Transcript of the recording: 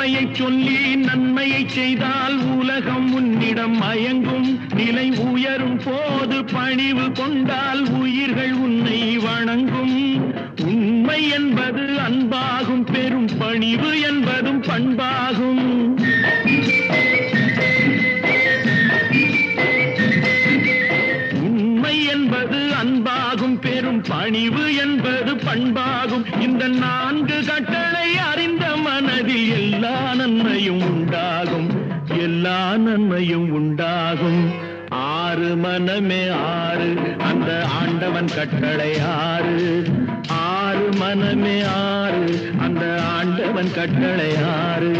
உண்மையை சொல்லி நன்மையை செய்தால் உலகம் உன்னிடம் மயங்கும். நிலை உயரும் போது பணிவு கொண்டால் உயிர்கள் உன்னை வணங்கும். உண்மை என்பது அன்பாகும், பெரும் பணிவு என்பதும் பண்பாகும். உண்மை என்பது அன்பாகும், பெரும் பணிவு என்பது பண்பாகும். இந்த 4 கட்டளை அறிந்த மனதில் எல்லா நன்மையும் உண்டாகும், எல்லா நன்மையும் உண்டாகும். 6 மனமே 6 அந்த ஆண்டவன் கட்டளை 6. 6 மனமே 6 அந்த ஆண்டவன் கட்டளை 6.